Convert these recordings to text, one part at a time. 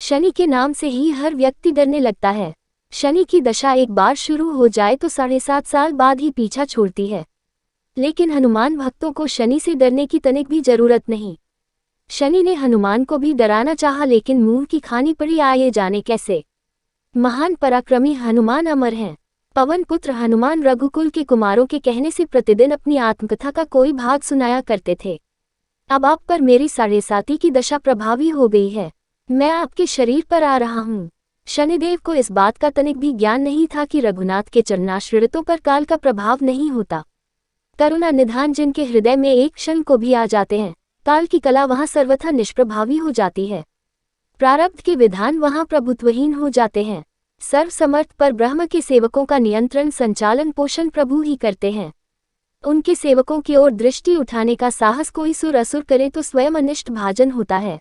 शनि के नाम से ही हर व्यक्ति डरने लगता है। शनि की दशा एक बार शुरू हो जाए तो 7.5 साल बाद ही पीछा छोड़ती है। लेकिन हनुमान भक्तों को शनि से डरने की तनिक भी जरूरत नहीं। शनि ने हनुमान को भी डराना चाहा, लेकिन मुंह की खानी पड़ी, आए जाने कैसे। महान पराक्रमी हनुमान अमर हैं। पवन पुत्र हनुमान रघुकुल के कुमारों के कहने से प्रतिदिन अपनी आत्मकथा का कोई भाग सुनाया करते थे। अब आप पर मेरी 7.5 की दशा प्रभावी हो गई है। मैं आपके शरीर पर आ रहा हूँ। शनिदेव को इस बात का तनिक भी ज्ञान नहीं था कि रघुनाथ के चरणाश्रितों पर काल का प्रभाव नहीं होता। करुणा निधान जिनके हृदय में एक क्षण को भी आ जाते हैं, काल की कला वहां सर्वथा निष्प्रभावी हो जाती है। प्रारब्ध के विधान वहां प्रभुत्वहीन हो जाते हैं। सर्वसमर्थ पर ब्रह्म के सेवकों का नियंत्रण संचालन पोषण प्रभु ही करते हैं। उनके सेवकों की ओर दृष्टि उठाने का साहस कोई सुर असुर करे तो स्वयं अनिष्ट भाजन होता है।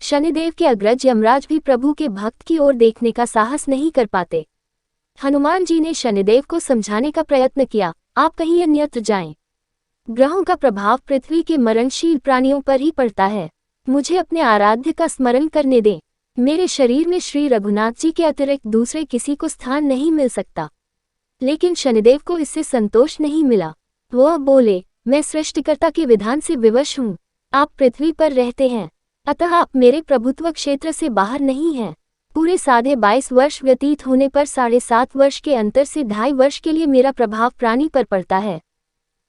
शनिदेव के अग्रज यमराज भी प्रभु के भक्त की ओर देखने का साहस नहीं कर पाते। हनुमान जी ने शनिदेव को समझाने का प्रयत्न किया, आप कहीं अन्यत्र जाएं। ग्रहों का प्रभाव पृथ्वी के मरणशील प्राणियों पर ही पड़ता है। मुझे अपने आराध्य का स्मरण करने दें। मेरे शरीर में श्री रघुनाथ जी के अतिरिक्त दूसरे किसी को स्थान नहीं मिल सकता। लेकिन शनिदेव को इससे संतोष नहीं मिला। वो बोले, मैं सृष्टिकर्ता के विधान से विवश हूँ। आप पृथ्वी पर रहते हैं, अतः आप मेरे प्रभुत्व क्षेत्र से बाहर नहीं हैं। पूरे 22.5 वर्ष व्यतीत होने पर 7.5 वर्ष के अंतर से 2.5 वर्ष के लिए मेरा प्रभाव प्राणी पर पड़ता है,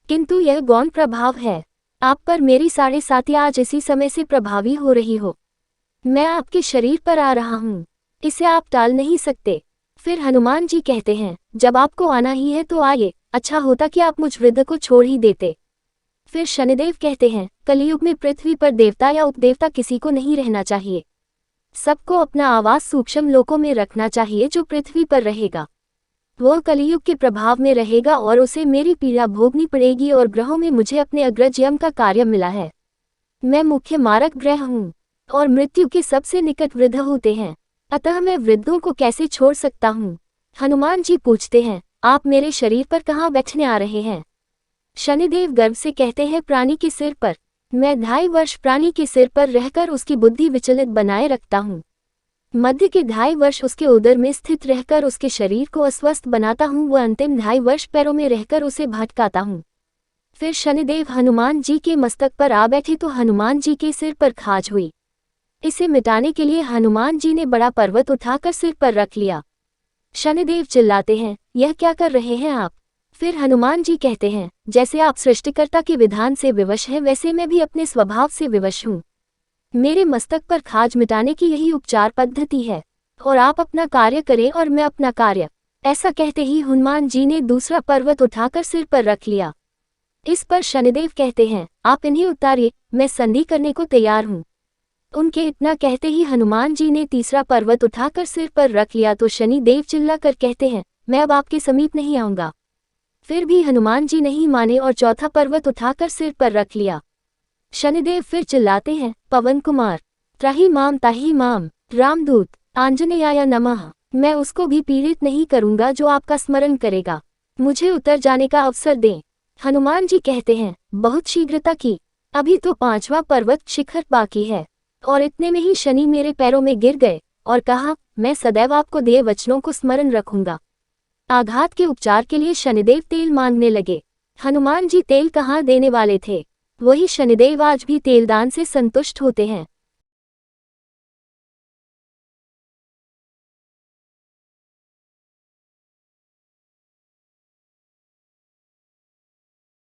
किंतु यह गौण प्रभाव है। आप पर मेरी 7.5 आज इसी समय से प्रभावी हो रही हो। मैं आपके शरीर पर आ रहा हूँ, इसे आप टाल नहीं सकते। फिर हनुमान जी कहते हैं, जब आपको आना ही है तो आइए, अच्छा होता कि आप मुझ वृद्ध को छोड़ ही देते। फिर शनिदेव कहते हैं, कलियुग में पृथ्वी पर देवता या उपदेवता किसी को नहीं रहना चाहिए। सबको अपना आवास सूक्ष्म लोकों में रखना चाहिए। जो पृथ्वी पर रहेगा वो कलियुग के प्रभाव में रहेगा और उसे मेरी पीड़ा भोगनी पड़ेगी। और ग्रहों में मुझे अपने अग्रज यम का कार्य मिला है। मैं मुख्य मारक ग्रह हूँ और मृत्यु के सबसे निकट वृद्ध होते हैं, अतः मैं वृद्धों को कैसे छोड़ सकता हूँ। हनुमान जी पूछते हैं, आप मेरे शरीर पर कहाँ बैठने आ रहे हैं। शनिदेव गर्व से कहते हैं, प्राणी के सिर पर। मैं 2.5 वर्ष प्राणी के सिर पर रहकर उसकी बुद्धि विचलित बनाए रखता हूँ। मध्य के 2.5 वर्ष उसके उदर में स्थित रहकर उसके शरीर को अस्वस्थ बनाता हूँ। वह अंतिम 2.5 वर्ष पैरों में रहकर उसे भटकाता हूँ। फिर शनिदेव हनुमान जी के मस्तक पर आ बैठे तो हनुमान जी के सिर पर खाज हुई। इसे मिटाने के लिए हनुमान जी ने बड़ा पर्वत उठाकर सिर पर रख लिया। शनिदेव चिल्लाते हैं, यह क्या कर रहे हैं आप। फिर हनुमान जी कहते हैं, जैसे आप सृष्टिकर्ता के विधान से विवश हैं, वैसे मैं भी अपने स्वभाव से विवश हूँ। मेरे मस्तक पर खाज मिटाने की यही उपचार पद्धति है, और आप अपना कार्य करें और मैं अपना कार्य। ऐसा कहते ही हनुमान जी ने दूसरा पर्वत उठाकर सिर पर रख लिया। इस पर शनिदेव कहते हैं, आप इन्हें उतारिए, मैं संधि करने को तैयार हूँ। उनके इतना कहते ही हनुमान जी ने तीसरा पर्वत उठाकर सिर पर रख लिया तो शनिदेव चिल्लाकर कहते हैं, मैं अब आपके समीप नहीं आऊंगा। फिर भी हनुमान जी नहीं माने और चौथा पर्वत उठाकर सिर पर रख लिया। शनिदेव फिर चिल्लाते हैं, पवन कुमार, त्राहि माम ताहि माम, रामदूत, आंजनेयाय नमः। मैं उसको भी पीड़ित नहीं करूंगा जो आपका स्मरण करेगा। मुझे उतर जाने का अवसर दें। हनुमान जी कहते हैं, बहुत शीघ्रता की, अभी तो 5वां पर्वत शिखर बाकी है। और इतने में ही शनि मेरे पैरों में गिर गए और कहा, मैं सदैव आपको दिए वचनों को स्मरण रखूंगा। आघात के उपचार के लिए शनिदेव तेल मांगने लगे। हनुमान जी तेल कहाँ देने वाले थे, वही शनिदेव आज भी तेलदान से संतुष्ट होते हैं।